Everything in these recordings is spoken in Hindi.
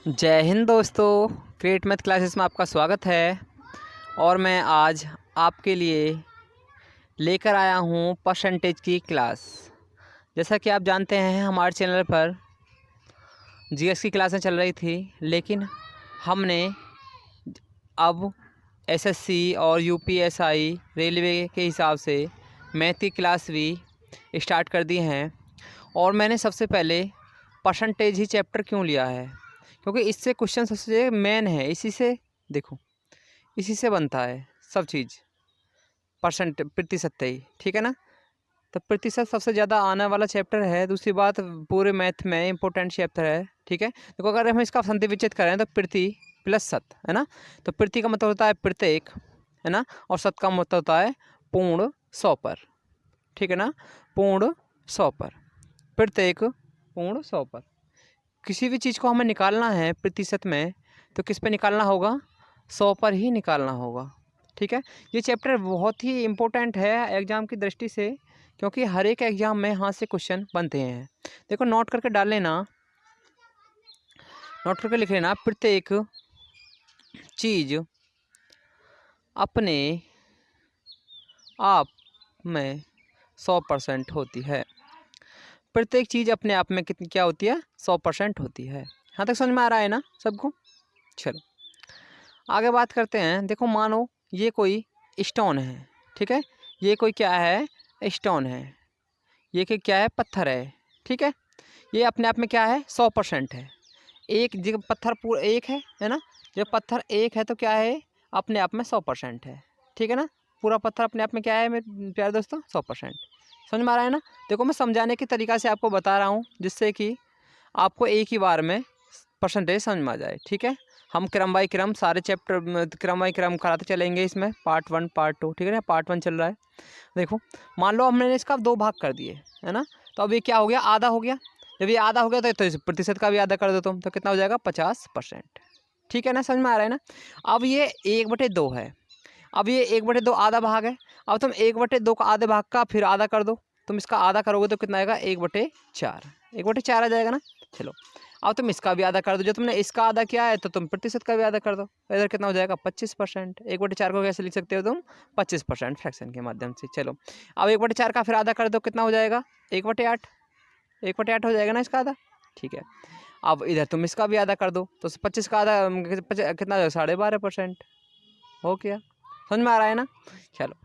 जय हिंद दोस्तों, क्रिएट मैथ क्लासेस में आपका स्वागत है। और मैं आज आपके लिए लेकर आया हूँ परसेंटेज की क्लास। जैसा कि आप जानते हैं हमारे चैनल पर जीएस की क्लासें चल रही थी, लेकिन हमने अब एसएससी और यूपीएसआई रेलवे के हिसाब से मैथ की क्लास भी स्टार्ट कर दी हैं। और मैंने सबसे पहले परसेंटेज ही चैप्टर क्यों लिया है, क्योंकि इससे क्वेश्चन सबसे मेन है। इसी से देखो, इसी से बनता है सब चीज़, प्रतिशत ही, ठीक है ना। तो प्रतिशत सबसे ज़्यादा आने वाला चैप्टर है। दूसरी बात, पूरे मैथ में इंपॉर्टेंट चैप्टर है, ठीक है। देखो, अगर हम इसका संधि विच्छेद करें तो प्रति प्लस सत है ना। तो प्रति का मतलब होता है प्रत्येक, है ना, और सत का मतलब होता है पूर्ण 100 पर, ठीक है ना। पूर्ण 100 पर, प्रत्येक पूर्ण 100 पर। किसी भी चीज़ को हमें निकालना है प्रतिशत में, तो किस पे निकालना होगा? 100 पर ही निकालना होगा, ठीक है। ये चैप्टर बहुत ही इम्पोर्टेंट है एग्ज़ाम की दृष्टि से, क्योंकि हर एक एग्ज़ाम में यहाँ से क्वेश्चन बनते हैं। देखो, नोट करके डाल लेना, नोट करके लिख लेना। प्रत्येक चीज़ अपने आप में 100% होती है। प्रत्येक चीज़ अपने आप में कितनी क्या होती है? 100% होती है। यहाँ तक समझ में आ रहा है ना सबको? चलो आगे बात करते हैं। देखो, मानो ये कोई स्टोन है, ठीक है। ये कोई क्या है? स्टोन है। ये कि क्या है? पत्थर है, ठीक है। ये अपने आप में क्या है? 100% है। एक जब पत्थर पूरा एक है ना। जब पत्थर एक है तो क्या है? अपने आप में 100% है, ठीक है ना। पूरा पत्थर अपने आप में क्या है मेरे प्यारे दोस्तों? 100%। समझ में आ रहा है ना। देखो, मैं समझाने की तरीका से आपको बता रहा हूँ, जिससे कि आपको एक ही बार में परसेंटेज समझ में आ जाए, ठीक है। हम क्रम बाई क्रम सारे चैप्टर क्रम बाई क्रम कराते चलेंगे। इसमें पार्ट 1 पार्ट 2, ठीक है ना। पार्ट 1 चल रहा है। देखो, मान लो हमने इसका 2 भाग कर दिए, है ना। तो अब ये क्या हो गया? आधा हो गया। जब ये आधा हो गया तो इस प्रतिशत का भी आधा कर दो तुम, तो कितना हो जाएगा? 50%, ठीक है ना। समझ में आ रहा है ना। अब ये 1/2 है। अब ये 1/2 आधा भाग है। अब तुम 1/2 का आधे भाग का फिर आधा कर दो। तुम इसका आधा करोगे तो कितना आएगा? 1/4। 1/4 आ जाएगा ना। चलो, अब तुम इसका भी आधा कर दो। जो तुमने इसका आधा किया है तो तुम प्रतिशत का भी आधा कर दो। इधर कितना हो जाएगा? 25%। 1/4 को कैसे लिख सकते हो तुम? 25% फ्रैक्शन के माध्यम से। चलो, अब 1/4 का फिर आधा कर दो, कितना हो जाएगा? 1/8। 1/8 हो जाएगा ना इसका आधा, ठीक है। अब इधर तुम इसका भी आधा कर दो, तो 25 का आधा कितना हो जाएगा? 12.5% हो गया। समझ में आ रहा है ना। चलो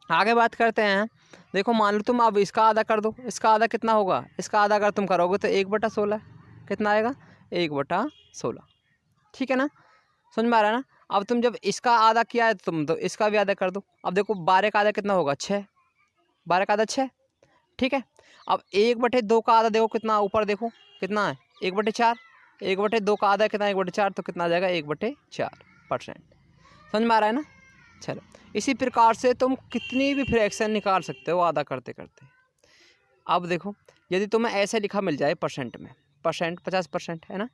आगे बात करते हैं। देखो, मान लो तुम अब इसका आधा कर दो। इसका आधा कितना होगा? इसका आधा अगर तुम करोगे तो 1/16 कितना आएगा? 1/16, ठीक है ना। समझ में आ रहा है ना। अब तुम जब इसका आधा किया है तुम, तो इसका भी आधा कर दो। अब देखो, 12 का आधा कितना होगा? 6। 12 का आधा 6, ठीक है। अब 1/2 का आधा देखो कितना ऊपर, देखो कितना है? 1/4। 1/2 का आधा कितना? 1/4, तो कितना आ जाएगा? 1/4%। समझ में आ रहा है ना। चलो, इसी प्रकार से तुम कितनी भी फ्रैक्शन निकाल सकते हो आधा करते करते। अब देखो, यदि तुम्हें ऐसे लिखा मिल जाए परसेंट में, परसेंट 50% है ना।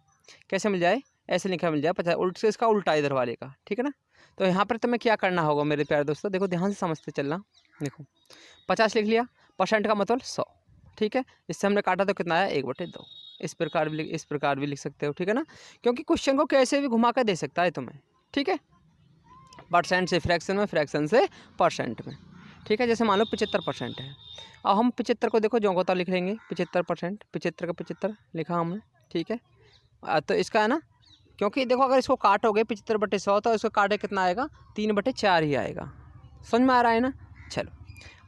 कैसे मिल जाए? ऐसे लिखा मिल जाए 50, उल्ट से इसका उल्टा इधर वाले का, ठीक है ना। तो यहाँ पर तुम्हें क्या करना होगा मेरे प्यारे दोस्तों? देखो, ध्यान से समझते चलना। देखो, 50 लिख लिया, परसेंट का मतलब 100, ठीक है। इससे हमने काटा तो कितना आया? 1/2। इस प्रकार भी लिख सकते हो, ठीक है ना। क्योंकि क्वेश्चन को कैसे भी घुमा कर दे सकता है तुम्हें, ठीक है। परसेंट से फ्रैक्शन में, फ्रैक्शन से परसेंट में, ठीक है। जैसे मान लो 75% है। अब हम 75 को देखो ज्यों लिख लेंगे। 75%, 75 का 75 लिखा हमने, ठीक है। तो इसका है ना, क्योंकि देखो अगर इसको काटोगे 75/100 तो इसको काटे कितना आएगा? 3/4 ही आएगा। समझ में आ रहा है ना। चलो,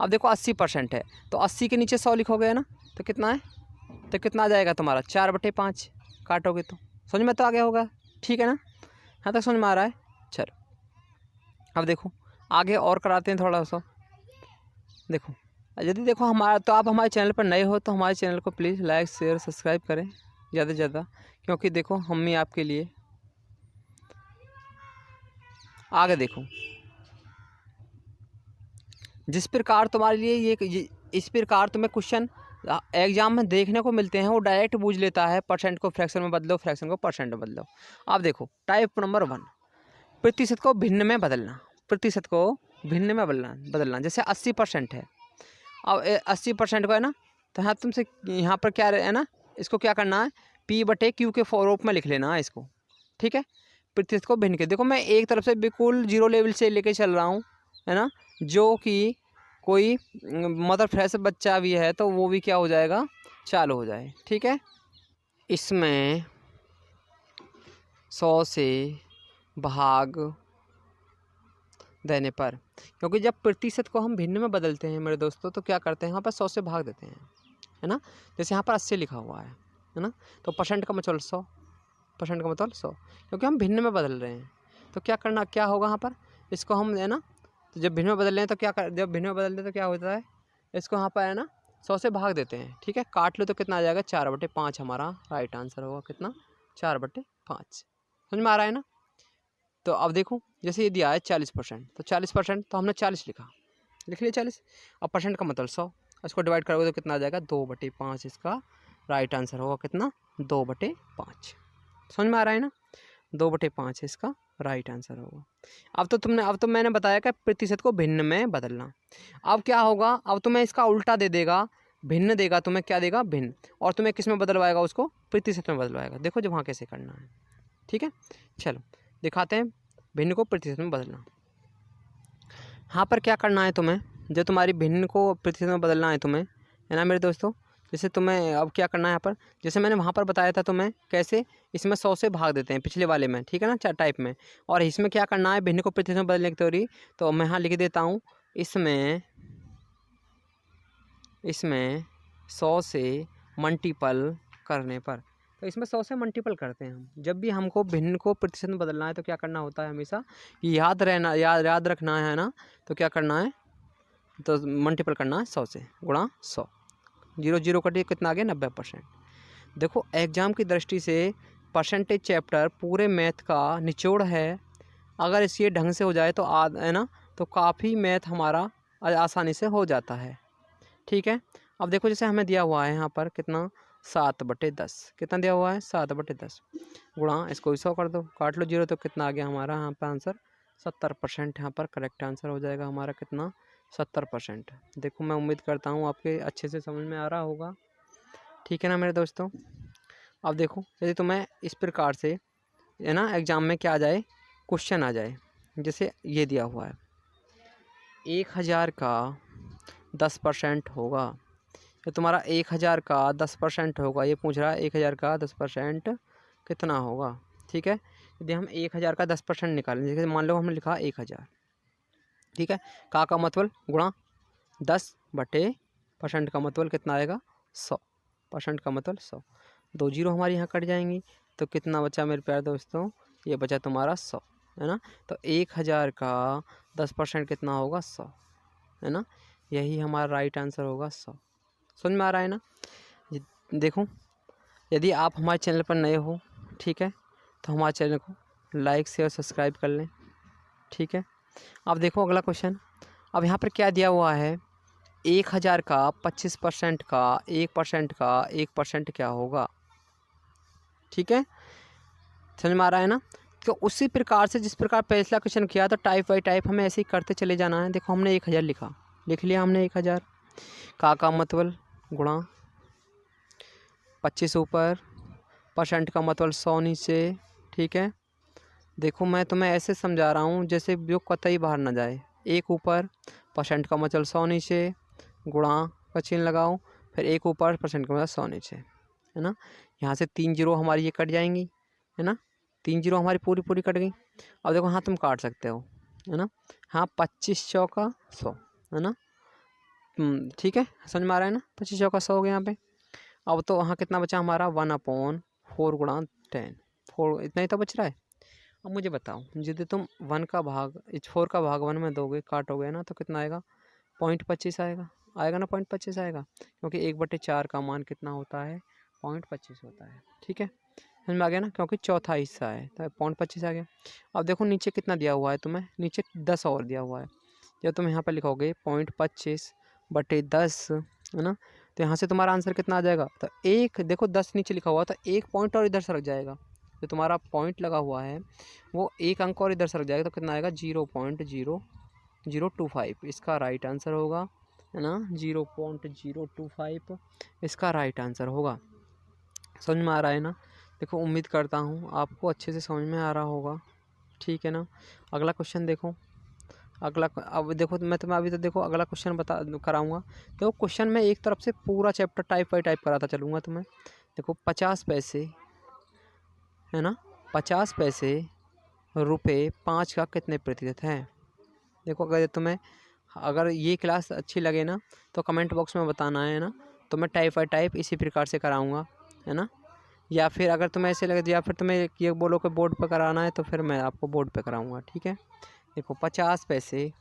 अब देखो 80% है, तो 80 के नीचे 100 लिखोगे ना, तो कितना है? तो कितना आ जाएगा तुम्हारा? 4/5 काटोगे तो। समझ में तो आ गया होगा, ठीक है ना। हाँ, तक समझ में आ रहा है। चलो, अब देखो आगे और कराते हैं थोड़ा सा। देखो, यदि देखो हमारा, तो आप हमारे चैनल पर नए हो तो हमारे चैनल को प्लीज़ लाइक शेयर सब्सक्राइब करें ज़्यादा से ज़्यादा, क्योंकि देखो हम ही आपके लिए आगे। देखो, जिस प्रकार तुम्हारे लिए इस प्रकार तुम्हें क्वेश्चन एग्जाम में देखने को मिलते हैं, वो डायरेक्ट बूझ लेता है। परसेंट को फ्रैक्शन में बदलो, फ्रैक्शन को परसेंट में बदलो। अब देखो, टाइप नंबर 1, प्रतिशत को भिन्न में बदलना। प्रतिशत को भिन्न में बदलना जैसे 80% है। अब 80% को है ना, तो हाँ तुमसे यहाँ पर क्या है ना, इसको क्या करना है? P बटे Q के रूप में लिख लेना इसको, ठीक है। प्रतिशत को भिन्न के, देखो मैं एक तरफ से बिल्कुल जीरो लेवल से लेके चल रहा हूँ, है ना, जो कि कोई मतलब फ्रेश बच्चा भी है तो वो भी क्या हो जाएगा, चालू हो जाए, ठीक है। इसमें 100 से भाग देने पर, क्योंकि जब प्रतिशत को हम भिन्न में बदलते हैं मेरे दोस्तों तो क्या करते हैं, यहाँ पर 100 से भाग देते हैं, है ना। जैसे यहाँ पर 80 लिखा हुआ है ना, तो परसेंट का मतलब 100, परसेंट का मतलब 100, क्योंकि हम भिन्न में बदल रहे हैं। तो क्या करना, क्या होगा यहाँ पर, इसको हम, है ना, तो जब भिन्न में बदल रहे हैं तो क्या कर, जब भिन्न में बदलते हैं तो क्या होता है, इसको यहाँ पर, है ना, 100 से भाग देते हैं, ठीक है। काट लो तो कितना आ जाएगा, 4/5 हमारा राइट आंसर होगा, कितना, 4/5। समझ में आ रहा है ना। तो अब देखो जैसे ये दिया है 40%, तो 40% तो हमने 40 लिखा, लिख लिया 40। अब परसेंट का मतलब 100, इसको डिवाइड करोगे तो कितना आ जाएगा, 2/5 इसका राइट आंसर होगा, कितना, 2/5। समझ में आ रहा है ना, 2/5 इसका राइट आंसर होगा। अब तो मैंने बताया कि प्रतिशत को भिन्न में बदलना। अब क्या होगा, अब तुम्हें इसका उल्टा दे देगा, भिन्न देगा तुम्हें, क्या देगा, भिन्न, और तुम्हें किस में बदलवाएगा, उसको प्रतिशत में बदलवाएगा। देखो जब वहाँ कैसे करना है, ठीक है। चलो दिखाते हैं भिन्न को प्रतिशत में बदलना। यहाँ पर क्या करना है तुम्हें, जब तुम्हारी भिन्न को प्रतिशत में बदलना है तुम्हें, है ना मेरे दोस्तों। जैसे तुम्हें अब क्या करना है यहाँ पर, जैसे मैंने वहाँ पर बताया था तुम्हें कैसे, इसमें 100 से भाग देते हैं पिछले वाले में, ठीक है ना, चार टाइप में। और इसमें क्या करना है, भिन्न को प्रतिशत में बदलने की थ्योरी, तो मैं यहाँ लिख देता हूँ, इसमें 100 से मल्टीपल करने पर, तो इसमें 100 से मल्टीपल करते हैं हम। जब भी हमको भिन्न को प्रतिशत में बदलना है तो क्या करना होता है, हमेशा याद रखना है ना, तो क्या करना है, तो मल्टीपल करना है 100 से, गुणा 100, 0 कटिए कितना आ गया, 90%। देखो एग्जाम की दृष्टि से परसेंटेज चैप्टर पूरे मैथ का निचोड़ है। अगर इसे ढंग से हो जाए तो है ना, तो काफ़ी मैथ हमारा आसानी से हो जाता है, ठीक है। अब देखो जैसे हमें दिया हुआ है यहाँ पर कितना, 7/10, कितना दिया हुआ है, 7/10, गुणा इसको 100 कर दो, काट लो 0, तो कितना आ गया हमारा यहाँ पर आंसर, 70%। यहाँ पर करेक्ट आंसर हो जाएगा हमारा, कितना, 70%। देखो मैं उम्मीद करता हूँ आपके अच्छे से समझ में आ रहा होगा, ठीक है ना मेरे दोस्तों। अब देखो यदि तुम्हें इस प्रकार से, है ना, एग्ज़ाम में क्या आ जाए, क्वेश्चन आ जाए, जैसे ये दिया हुआ है, 1000 का 10% होगा, तो तुम्हारा 1000 का 10% होगा, ये पूछ रहा है 1000 का 10% कितना होगा, ठीक है। यदि हम 1000 का 10% निकालें, जैसे मान लो हमने लिखा 1000, ठीक है, का मतलब गुणा 10/% का मतलब कितना आएगा, 100, परसेंट का मतलब 100, 2 जीरो हमारी यहाँ कट जाएंगी, तो कितना बचा मेरे प्यारे दोस्तों, ये बचा तुम्हारा 100, है ना। तो 1000 का 10% कितना होगा, 100, है ना, यही हमारा राइट आंसर होगा, 100। समझ में आ रहा है ना। देखो यदि आप हमारे चैनल पर नए हो, ठीक है, तो हमारे चैनल को लाइक शेयर सब्सक्राइब कर लें, ठीक है। अब देखो अगला क्वेश्चन, अब यहाँ पर क्या दिया हुआ है, 1000 का 25% का 1% का 1% क्या होगा, ठीक है, समझ में आ रहा है ना। तो उसी प्रकार से जिस प्रकार पिछला क्वेश्चन किया तो टाइप बाई टाइप हमें ऐसे ही करते चले जाना है। देखो हमने 1000 लिखा, लिख लिया हमने 1000, का मतलब गुणा 25 ऊपर, परसेंट का मतलब 100 नीचे, ठीक है। देखो मैं तुम्हें ऐसे समझा रहा हूँ जैसे जो कतई बाहर ना जाए, 1 ऊपर, परसेंट का मतलब 100 नीचे, गुणा का चिन्ह लगाओ, फिर 1 ऊपर, परसेंट का मतलब 100 नीचे, है ना। यहाँ से 3 जीरो हमारी ये कट जाएंगी, है ना, 3 जीरो हमारी पूरी कट गई। अब देखो हाँ तुम काट सकते हो, है ना, हाँ 25 चौका 100, है ना, ठीक है, समझ में आ रहा है ना, 25 चौका 100 हो गया यहाँ पे। अब तो वहाँ कितना बचा हमारा, 1/4 गुणा 10, 4 इतना ही तो बच रहा है। अब मुझे बताओ यदि तुम 1 का भाग 4 का भाग 1 में दोगे, काटोगे ना, तो कितना आएगा, 0.25 आएगा, आएगा ना, 0.25 आएगा, क्योंकि 1/4 का मान कितना होता है, 0.25 होता है, ठीक है, समझ में आ गया ना, क्योंकि चौथा हिस्सा है तो 0.25 आ गया। अब देखो नीचे कितना दिया हुआ है तुम्हें, नीचे 10 और दिया हुआ है, जब तुम यहाँ पर लिखोगे 0.25/10, है ना, तो यहाँ से तुम्हारा आंसर कितना आ जाएगा, तो एक देखो 10 नीचे लिखा हुआ, तो एक पॉइंट और इधर से रख जाएगा, जो तुम्हारा पॉइंट लगा हुआ है वो एक अंक और इधर से रख जाएगा, तो कितना आएगा, 0.0025 इसका राइट आंसर होगा, है ना, 0.025 इसका राइट आंसर होगा। समझ में आ रहा है ना? देखो उम्मीद करता हूँ आपको अच्छे से समझ में आ रहा होगा, ठीक है ना? अगला क्वेश्चन देखो। अब देखो मैं तुम्हें अभी तो देखो अगला क्वेश्चन बता कराऊंगा। देखो क्वेश्चन में एक तरफ से पूरा चैप्टर टाइप बाई टाइप कराता चलूँगा तुम्हें। देखो 50 पैसे है ना, 50 पैसे रुपये 5 का कितने प्रतिशत है? देखो अगर ये क्लास अच्छी लगे ना तो कमेंट बॉक्स में बताना है ना, तो मैं टाइप बाई टाइप इसी प्रकार से कराऊंगा, है ना? या फिर अगर तुम्हें ऐसे लगे, या फिर तुम्हें ये बोलो कि बोर्ड पे कराना है, तो फिर मैं आपको बोर्ड पे कराऊंगा, ठीक है? देखो 50 पैसे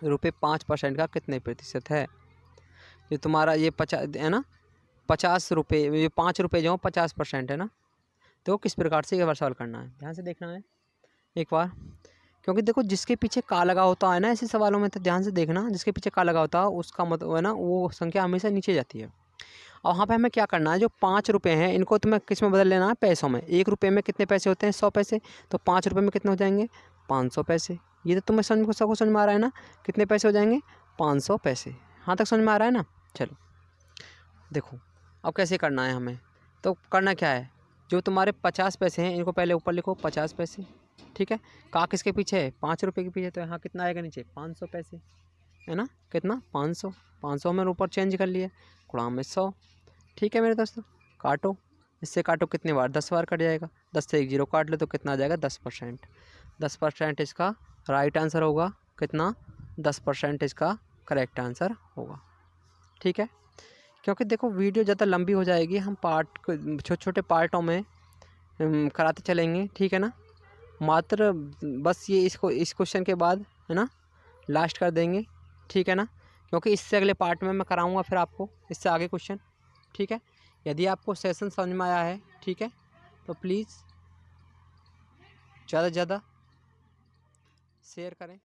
रुपये 5% का कितने प्रतिशत है? ये तुम्हारा ये 50 है ना, 50 रुपये, ये 5 रुपये जो 50% है ना, तो किस प्रकार से ये बार सवाल करना है, ध्यान से देखना है एक बार। क्योंकि देखो जिसके पीछे का लगा होता है ना ऐसे सवालों में, तो ध्यान से देखना, जिसके पीछे का लगा होता है उसका मतलब है ना वो संख्या हमेशा नीचे जाती है। और वहाँ पे हमें क्या करना है, जो 5 रुपये हैं इनको तुम्हें किस में बदल लेना है, पैसों में। 1 रुपये में कितने पैसे होते हैं, 100 पैसे, तो 5 रुपये में कितने हो जाएंगे, 500 पैसे। ये तो तुम्हें सबको समझ में आ रहा है ना, कितने पैसे हो जाएंगे, 500 पैसे। हाँ तक समझ में आ रहा है ना? चलो देखो अब कैसे करना है हमें, तो करना क्या है, जो तुम्हारे 50 पैसे हैं इनको पहले ऊपर लिखो 50 पैसे, ठीक है? का किसके पीछे है, 5 रुपये के पीछे, तो यहाँ कितना आएगा नीचे, 500 पैसे, है ना? कितना, 500। 500 में ऊपर चेंज कर लिया, गुणा में 100, ठीक है मेरे दोस्तों? काटो, इससे काटो कितने बार, 10 बार कट जाएगा। 10 से 1 0 काट लो तो कितना आ जाएगा, 10%। 10% इसका राइट आंसर होगा, कितना, 10% इसका करेक्ट आंसर होगा, ठीक है? क्योंकि देखो वीडियो ज़्यादा लंबी हो जाएगी, हम छोटे छोटे पार्टों में कराते चलेंगे, ठीक है ना? मात्र बस ये इस क्वेश्चन के बाद है ना लास्ट कर देंगे, ठीक है ना? क्योंकि इससे अगले पार्ट में मैं कराऊंगा फिर आपको इससे आगे क्वेश्चन, ठीक है? यदि आपको सेशन समझ में आया है, ठीक है, तो प्लीज़ ज़्यादा से ज़्यादा शेयर करें।